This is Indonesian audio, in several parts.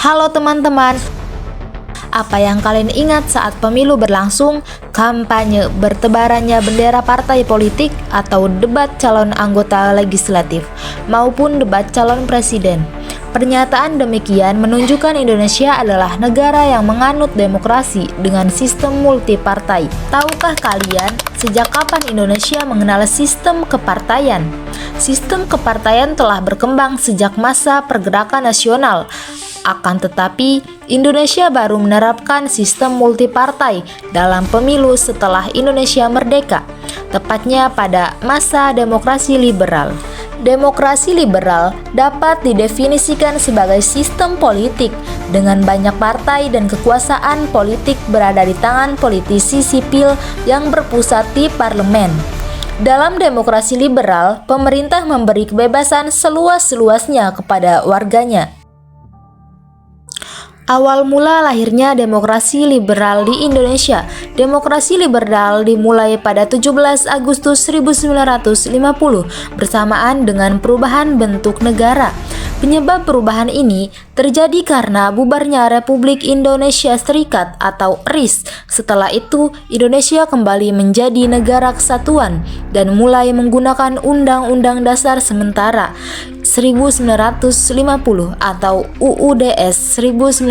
Halo teman-teman, apa yang kalian ingat saat pemilu berlangsung, kampanye, bertebarannya bendera partai politik, atau debat calon anggota legislatif, maupun debat calon presiden? Pernyataan demikian menunjukkan Indonesia adalah negara yang menganut demokrasi dengan sistem multipartai. Tahukah kalian sejak kapan Indonesia mengenal sistem kepartaian? Sistem kepartaian telah berkembang sejak masa pergerakan nasional. Akan tetapi, Indonesia baru menerapkan sistem multipartai dalam pemilu setelah Indonesia merdeka, tepatnya pada masa demokrasi liberal. Demokrasi liberal dapat didefinisikan sebagai sistem politik dengan banyak partai dan kekuasaan politik berada di tangan politisi sipil yang berpusat di parlemen. Dalam demokrasi liberal, pemerintah memberi kebebasan seluas-luasnya kepada warganya. Awal mula lahirnya demokrasi liberal di Indonesia. Demokrasi liberal dimulai pada 17 Agustus 1950 bersamaan dengan perubahan bentuk negara. Penyebab perubahan ini terjadi karena bubarnya Republik Indonesia Serikat atau RIS. Setelah itu, Indonesia kembali menjadi negara kesatuan dan mulai menggunakan Undang-Undang Dasar Sementara 1950 atau UUDS 1950.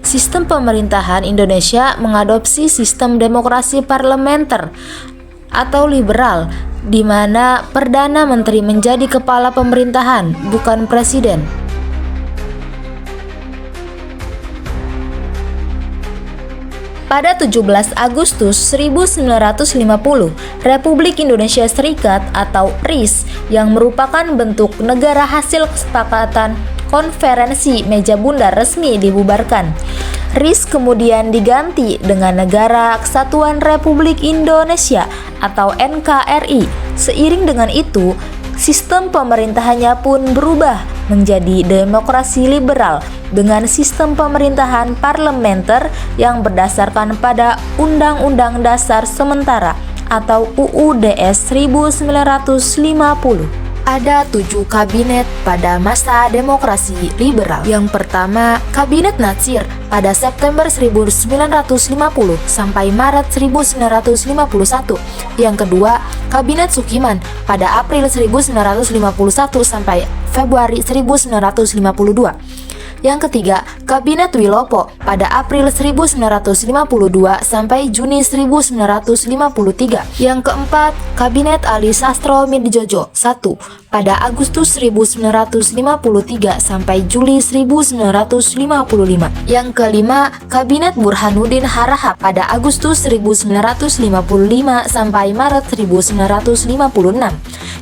Sistem pemerintahan Indonesia mengadopsi sistem demokrasi parlementer atau liberal, di mana Perdana Menteri menjadi kepala pemerintahan, bukan presiden. Pada 17 Agustus 1950, Republik Indonesia Serikat atau RIS yang merupakan bentuk negara hasil kesepakatan konferensi meja bundar resmi dibubarkan. RIS kemudian diganti dengan Negara Kesatuan Republik Indonesia atau NKRI. Seiring dengan itu, sistem pemerintahannya pun berubah menjadi demokrasi liberal dengan sistem pemerintahan parlementer yang berdasarkan pada Undang-Undang Dasar Sementara atau UUDS 1950. Ada 7 kabinet pada masa demokrasi liberal. Yang pertama, Kabinet Natsir pada September 1950 sampai Maret 1951. Yang kedua, Kabinet Sukiman pada April 1951 sampai Februari 1952. Yang ketiga, Kabinet Wilopo pada April 1952 sampai Juni 1953. Yang keempat, Kabinet Ali Sastro Midjojo 1 pada Agustus 1953 sampai Juli 1955. Yang kelima, Kabinet Burhanuddin Harahap pada Agustus 1955 sampai Maret 1956.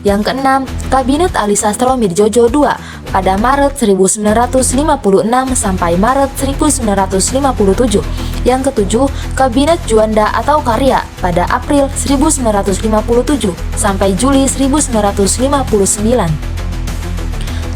Yang keenam, Kabinet Ali Sastro Midjojo 2 pada Maret 1956 sampai Maret 1957. Yang ketujuh, Kabinet Juanda atau Karya pada April 1957 sampai Juli 1959.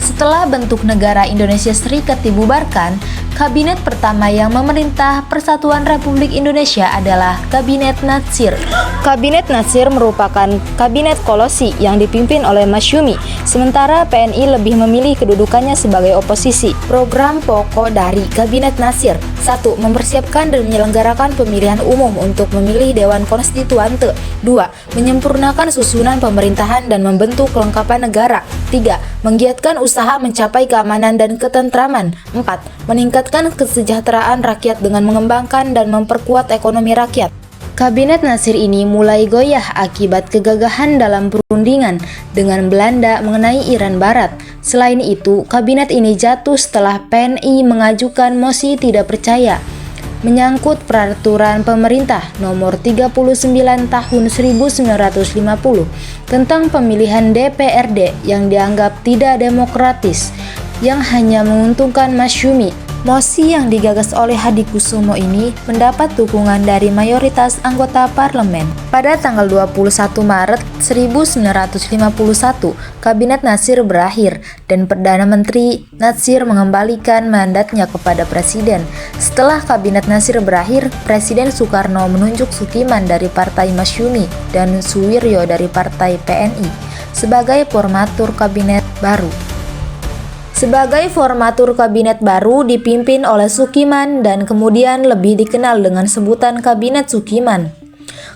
Setelah bentuk negara Indonesia Serikat dibubarkan, kabinet pertama yang memerintah Persatuan Republik Indonesia adalah Kabinet Natsir. Kabinet Natsir merupakan kabinet kolosi yang dipimpin oleh Masyumi, sementara PNI lebih memilih kedudukannya sebagai oposisi. Program pokok dari Kabinet Natsir: 1. Mempersiapkan dan menyelenggarakan pemilihan umum untuk memilih Dewan Konstituante. 2. Menyempurnakan susunan pemerintahan dan membentuk kelengkapan negara. 3. Menggiatkan usaha mencapai keamanan dan ketentraman. 4. Meningkatkan kesejahteraan rakyat dengan mengembangkan dan memperkuat ekonomi rakyat. Kabinet Natsir ini mulai goyah akibat kegagahan dalam perundingan dengan Belanda mengenai Irian Barat. Selain itu, kabinet ini jatuh setelah PNI mengajukan mosi tidak percaya menyangkut peraturan pemerintah nomor 39 tahun 1950 tentang pemilihan DPRD yang dianggap tidak demokratis, yang hanya menguntungkan Masyumi. Mosi yang digagas oleh Hadikusumo ini mendapat dukungan dari mayoritas anggota parlemen. Pada tanggal 21 Maret 1951, Kabinet Natsir berakhir dan Perdana Menteri Natsir mengembalikan mandatnya kepada Presiden. Setelah Kabinet Natsir berakhir, Presiden Soekarno menunjuk Sukiman dari Partai Masyumi dan Suwiryo dari Partai PNI sebagai formatur kabinet baru. sebagai formatur kabinet baru dipimpin oleh Sukiman dan kemudian lebih dikenal dengan sebutan Kabinet Sukiman.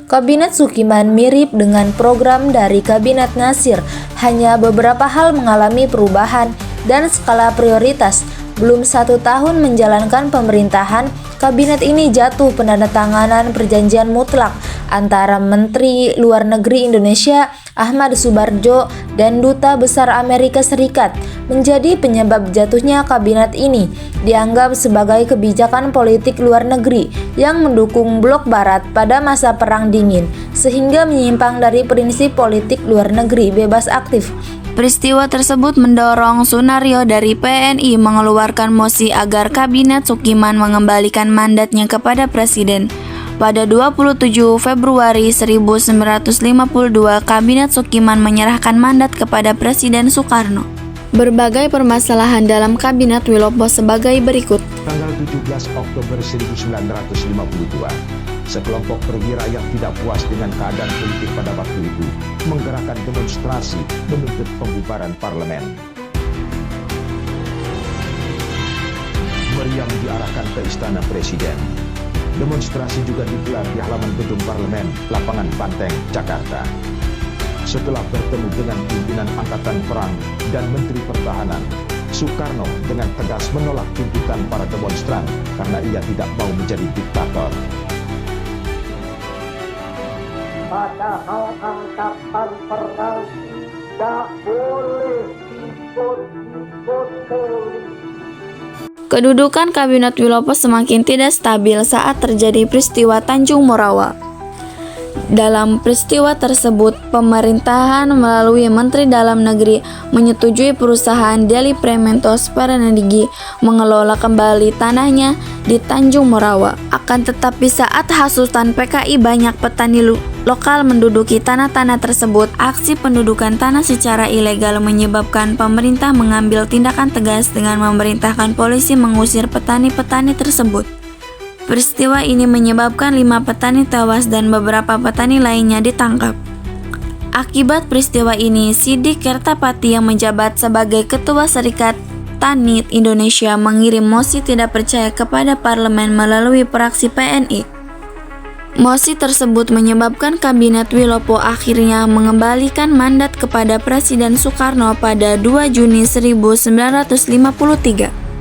Kabinet Sukiman mirip dengan program dari Kabinet Natsir, hanya beberapa hal mengalami perubahan dan skala prioritas. Belum 1 tahun menjalankan pemerintahan, kabinet ini jatuh penandatanganan perjanjian mutlak antara Menteri Luar Negeri Indonesia Ahmad Subarjo dan Duta Besar Amerika Serikat. Menjadi penyebab jatuhnya kabinet ini dianggap sebagai kebijakan politik luar negeri yang mendukung blok barat pada masa Perang Dingin, sehingga menyimpang dari prinsip politik luar negeri bebas aktif. Peristiwa tersebut mendorong Sunario dari PNI mengeluarkan mosi agar Kabinet Sukiman mengembalikan mandatnya kepada Presiden. Pada 27 Februari 1952, Kabinet Sukiman menyerahkan mandat kepada Presiden Soekarno. Berbagai permasalahan dalam Kabinet Wilopo sebagai berikut. Tanggal 17 Oktober 1952, sekelompok perwira yang tidak puas dengan keadaan politik pada waktu itu menggerakkan demonstrasi menuntut pembubaran parlemen. Meriam diarahkan ke Istana Presiden. Demonstrasi juga digelar di halaman gedung parlemen, Lapangan Banteng, Jakarta. Setelah bertemu dengan pimpinan Angkatan Perang dan Menteri Pertahanan, Soekarno dengan tegas menolak tuntutan para demonstran karena ia tidak mau menjadi diktator. Padahal angkatan perang tak boleh ikut-ikut polisi. Kedudukan Kabinet Wilopo semakin tidak stabil saat terjadi peristiwa Tanjung Morawa. Dalam peristiwa tersebut, pemerintahan melalui Menteri Dalam Negeri menyetujui perusahaan Deli Prementos Paranedigi mengelola kembali tanahnya di Tanjung Morawa. Akan tetapi saat hasutan PKI banyak petani lokal menduduki tanah-tanah tersebut, aksi pendudukan tanah secara ilegal menyebabkan pemerintah mengambil tindakan tegas dengan memerintahkan polisi mengusir petani-petani tersebut. Peristiwa ini menyebabkan 5 petani tewas dan beberapa petani lainnya ditangkap. Akibat peristiwa ini, Sidik Kertapati yang menjabat sebagai Ketua Serikat Tani Indonesia mengirim mosi tidak percaya kepada parlemen melalui praksi PNI. Mosi tersebut menyebabkan Kabinet Wilopo akhirnya mengembalikan mandat kepada Presiden Soekarno pada 2 Juni 1953.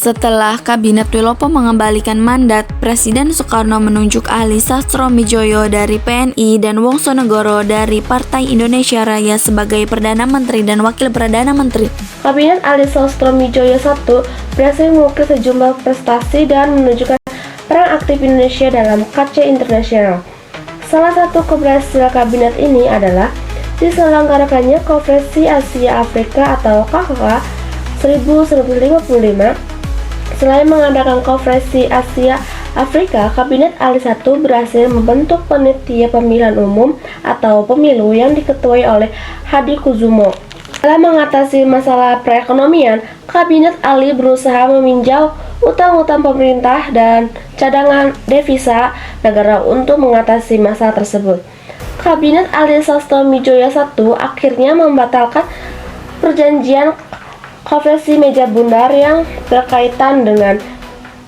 Setelah Kabinet Wilopo mengembalikan mandat, Presiden Soekarno menunjuk Ali Sastromijoyo dari PNI dan Wongsonegoro dari Partai Indonesia Raya sebagai Perdana Menteri dan Wakil Perdana Menteri. Kabinet Ali Sastromijoyo I berhasil mengukir sejumlah prestasi dan menunjukkan peran aktif Indonesia dalam kancah internasional. Salah satu keberhasilan kabinet ini adalah diselenggarakannya Konferensi Asia Afrika atau KAAFA 1955. Selain mengadakan Konferensi Asia Afrika, Kabinet Ali I berhasil membentuk Panitia Pemilihan Umum atau Pemilu yang diketuai oleh Hadi Kuzumo. Dalam mengatasi masalah perekonomian, Kabinet Ali berusaha meminjau utang-utang pemerintah dan cadangan devisa negara untuk mengatasi masalah tersebut. Kabinet Ali Sastromijoyo I akhirnya membatalkan perjanjian Konferensi Meja Bundar yang berkaitan dengan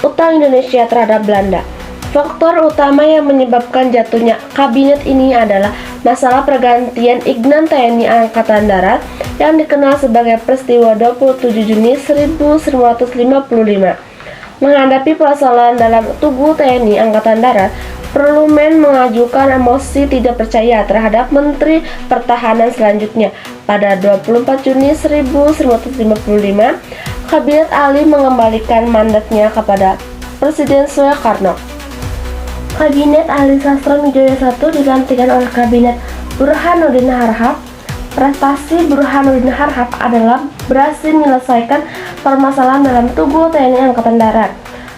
utang Indonesia terhadap Belanda. Faktor utama yang menyebabkan jatuhnya kabinet ini adalah masalah pergantian Ignan TNI Angkatan Darat yang dikenal sebagai peristiwa 27 Juni 1955. Menghadapi persoalan dalam tubuh TNI Angkatan Darat, parlemen mengajukan mosi tidak percaya terhadap Menteri Pertahanan selanjutnya. Pada 24 Juni 1955, Kabinet Ali mengembalikan mandatnya kepada Presiden Soekarno. Kabinet Ali Sastromijoyo I digantikan oleh Kabinet Burhanuddin Harahap. Prestasi Burhanuddin Harahap adalah berhasil menyelesaikan permasalahan dalam tubuh TNI Angkatan Darat.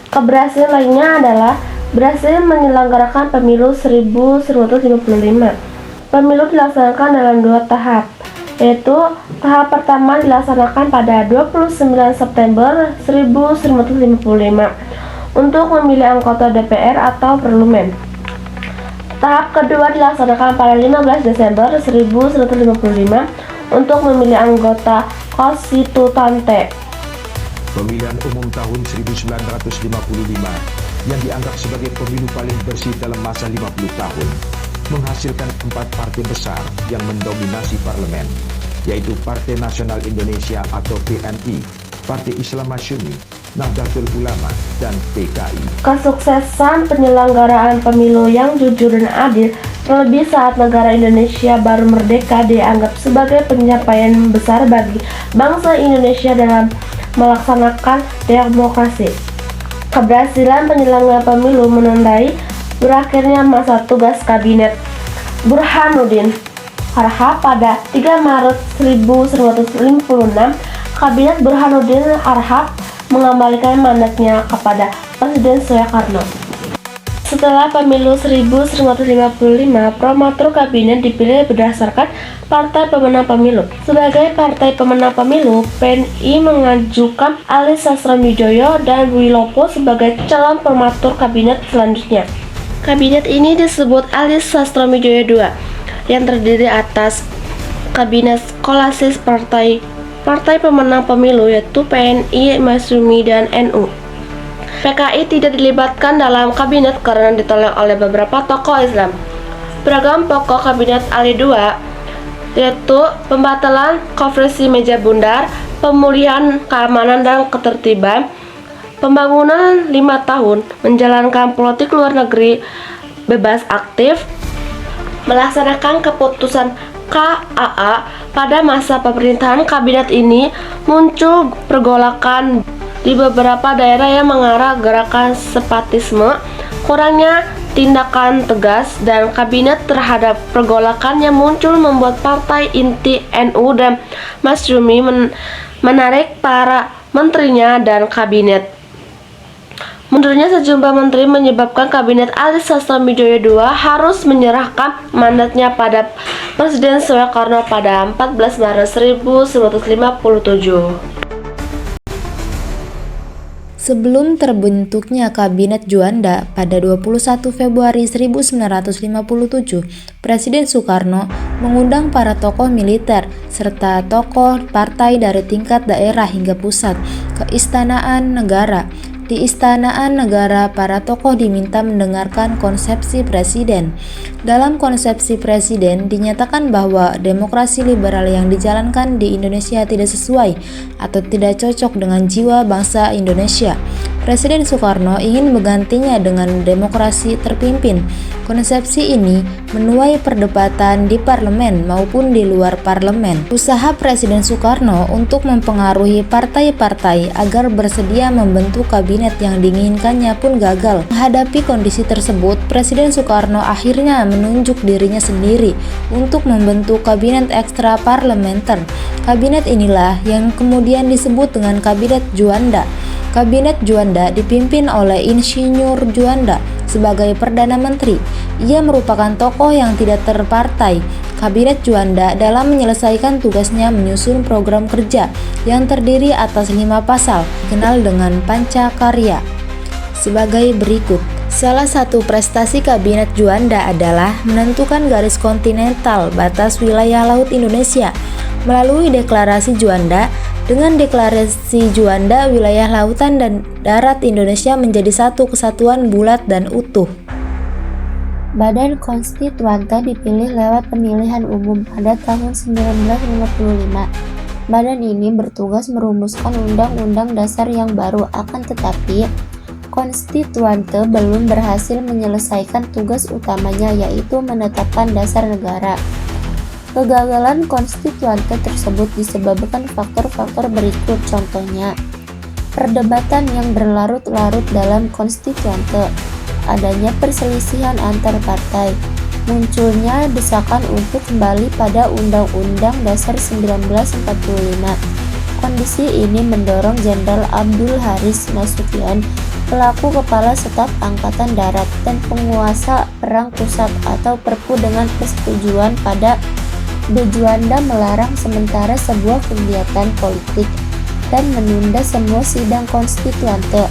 Keberhasilan lainnya adalah berhasil menyelenggarakan pemilu 1955. Pemilu dilaksanakan dalam 2 tahap. yaitu tahap pertama dilaksanakan pada 29 September 1955 untuk memilih anggota DPR atau parlemen. Tahap kedua dilaksanakan pada 15 Desember 1955 untuk memilih anggota konstituante. Pemilihan umum tahun 1955 yang dianggap sebagai pemilu paling bersih dalam masa 50 tahun menghasilkan 4 partai besar yang mendominasi parlemen, yaitu Partai Nasional Indonesia atau PNI, Partai Islam Masyumi, Nahdlatul Ulama, dan PKI. Kesuksesan penyelenggaraan pemilu yang jujur dan adil, terlebih saat negara Indonesia baru merdeka, dianggap sebagai pencapaian besar bagi bangsa Indonesia dalam melaksanakan demokrasi. Keberhasilan penyelenggara pemilu menandai berakhirnya masa tugas Kabinet Burhanuddin Harahap pada 3 Maret 1956. Kabinet Burhanuddin Harahap mengembalikan mandatnya kepada Presiden Soekarno. Setelah pemilu 1955, promotor kabinet dipilih berdasarkan partai pemenang pemilu. Sebagai partai pemenang pemilu, PNI mengajukan Ali Sastroamidjojo dan Wilopo sebagai calon promotor kabinet selanjutnya. Kabinet ini disebut Ali Sastroamidjojo II, yang terdiri atas kabinet skolasis partai pemenang pemilu, yaitu PNI, Masyumi, dan NU. PKI tidak dilibatkan dalam kabinet karena ditolak oleh beberapa tokoh Islam. Program pokok kabinet Ali II yaitu pembatalan konferensi meja bundar, pemulihan keamanan dan ketertiban, pembangunan 5 tahun, menjalankan politik luar negeri bebas aktif, melaksanakan keputusan KAA. Pada masa pemerintahan kabinet ini muncul pergolakan di beberapa daerah yang mengarah gerakan separatisme, kurangnya tindakan tegas dan kabinet terhadap pergolakan yang muncul membuat partai inti NU dan Masyumi menarik para menterinya dan kabinet. Mundurnya sejumlah menteri menyebabkan kabinet Ali Sastroamidjojo II harus menyerahkan mandatnya pada Presiden Soekarno pada 14 Maret 1957. Sebelum terbentuknya Kabinet Juanda pada 21 Februari 1957, Presiden Soekarno mengundang para tokoh militer serta tokoh partai dari tingkat daerah hingga pusat ke Istanaan Negara. Di Istanaan Negara, para tokoh diminta mendengarkan konsepsi Presiden. Dalam konsepsi Presiden dinyatakan bahwa demokrasi liberal yang dijalankan di Indonesia tidak sesuai atau tidak cocok dengan jiwa bangsa Indonesia. Presiden Soekarno ingin menggantinya dengan demokrasi terpimpin. Konsepsi ini menuai perdebatan di parlemen maupun di luar parlemen. Usaha Presiden Soekarno untuk mempengaruhi partai-partai agar bersedia membentuk kabinet yang diinginkannya pun gagal. Menghadapi kondisi tersebut, Presiden Soekarno akhirnya menunjuk dirinya sendiri untuk membentuk kabinet ekstra parlementer. Kabinet inilah yang kemudian disebut dengan Kabinet Juanda. Kabinet Juanda dipimpin oleh Insinyur Juanda sebagai Perdana Menteri. Ia merupakan tokoh yang tidak terpartai. Kabinet Juanda dalam menyelesaikan tugasnya menyusun program kerja yang terdiri atas 5 pasal, dikenal dengan Pancakarya. Sebagai berikut. Salah satu prestasi Kabinet Juanda adalah menentukan garis kontinental batas wilayah laut Indonesia. Melalui deklarasi Juanda, dengan deklarasi Juanda, wilayah lautan dan darat Indonesia menjadi satu kesatuan bulat dan utuh. Badan Konstituante dipilih lewat pemilihan umum pada tahun 1955. Badan ini bertugas merumuskan undang-undang dasar yang baru, akan tetapi Konstituante belum berhasil menyelesaikan tugas utamanya, yaitu menetapkan dasar negara. Kegagalan konstituante tersebut disebabkan faktor-faktor berikut, contohnya perdebatan yang berlarut-larut dalam konstituante, adanya perselisihan antar partai, munculnya desakan untuk kembali pada Undang-Undang Dasar 1945. Kondisi ini mendorong Jenderal Abdul Haris Nasution, pelaku Kepala Staf Angkatan Darat dan penguasa Perang Pusat atau Perpu dengan persetujuan pada de Juanda melarang sementara sebuah kegiatan politik dan menunda semua sidang konstituante.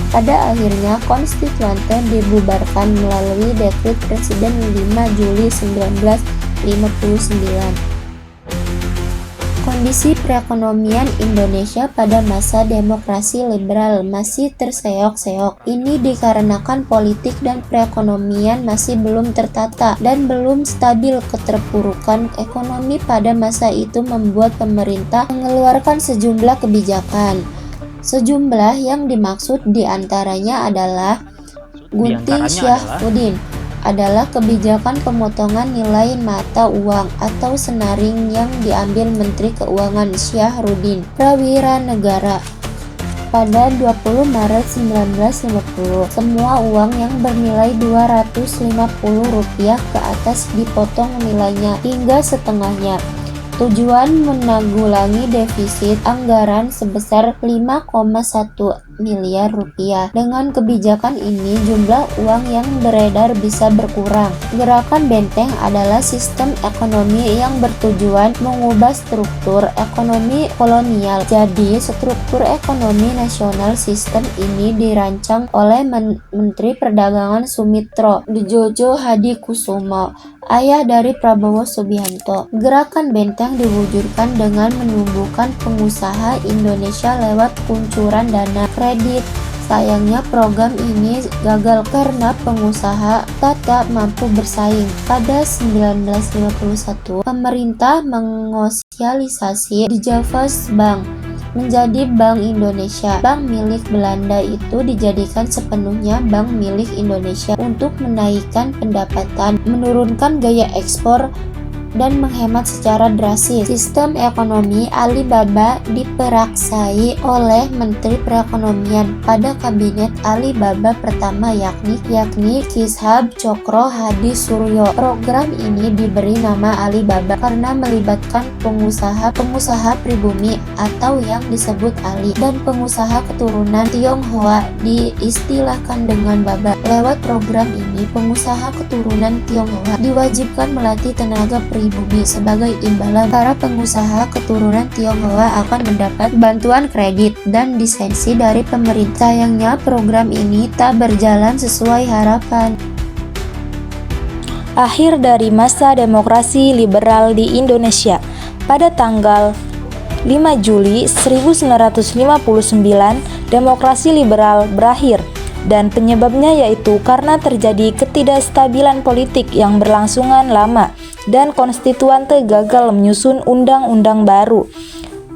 Pada akhirnya, konstituante dibubarkan melalui dekret Presiden 5 Juli 1959. Kondisi perekonomian Indonesia pada masa demokrasi liberal masih terseok-seok. Ini dikarenakan politik dan perekonomian masih belum tertata dan belum stabil. Keterpurukan ekonomi pada masa itu membuat pemerintah mengeluarkan sejumlah kebijakan. Sejumlah yang dimaksud diantaranya adalah Gunting Syahrudin adalah kebijakan pemotongan nilai mata uang atau senaring yang diambil Menteri Keuangan Syahrudin Prawira Negara. Pada 20 Maret 1950, semua uang yang bernilai Rp250 ke atas dipotong nilainya hingga setengahnya. Tujuan menanggulangi defisit anggaran sebesar 5,1 miliar rupiah. Dengan kebijakan ini, jumlah uang yang beredar bisa berkurang. Gerakan Benteng adalah sistem ekonomi yang bertujuan mengubah struktur ekonomi kolonial. Jadi, struktur ekonomi nasional sistem ini dirancang oleh Menteri Perdagangan Sumitro Djojo Hadikusumo, ayah dari Prabowo Subianto. Gerakan Benteng diwujudkan dengan menumbuhkan pengusaha Indonesia lewat kuncuran dana kredit. Sayangnya program ini gagal karena pengusaha tak mampu bersaing. Pada 1951, pemerintah mengosialisasi Dijavos Bank menjadi Bank Indonesia. Bank milik Belanda itu dijadikan sepenuhnya bank milik Indonesia untuk menaikkan pendapatan, menurunkan gaya ekspor, dan menghemat secara drastis. Sistem ekonomi Alibaba diperaksai oleh Menteri Perekonomian pada kabinet Alibaba pertama yakni Kishab Cokro Hadi Suryo. Program ini diberi nama Alibaba karena melibatkan pengusaha pribumi atau yang disebut Ali dan pengusaha keturunan Tionghoa diistilahkan dengan Baba. Lewat program ini, pengusaha keturunan Tionghoa diwajibkan melatih tenaga pribumi. Sebagai imbalan, para pengusaha keturunan Tionghoa akan mendapat bantuan kredit dan lisensi dari pemerintah. Sayangnya program ini tak berjalan sesuai harapan. Akhir dari masa demokrasi liberal di Indonesia. Pada tanggal 5 Juli 1959, demokrasi liberal berakhir. Dan penyebabnya yaitu karena terjadi ketidakstabilan politik yang berlangsungan lama dan konstituante gagal menyusun undang-undang baru.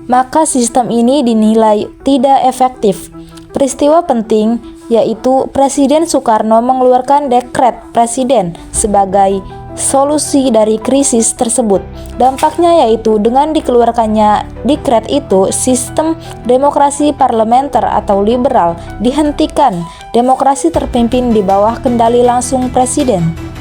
Maka sistem ini dinilai tidak efektif. Peristiwa penting yaitu Presiden Soekarno mengeluarkan dekret presiden sebagai solusi dari krisis tersebut. Dampaknya yaitu dengan dikeluarkannya dekret itu, sistem demokrasi parlementer atau liberal dihentikan. Demokrasi terpimpin di bawah kendali langsung presiden.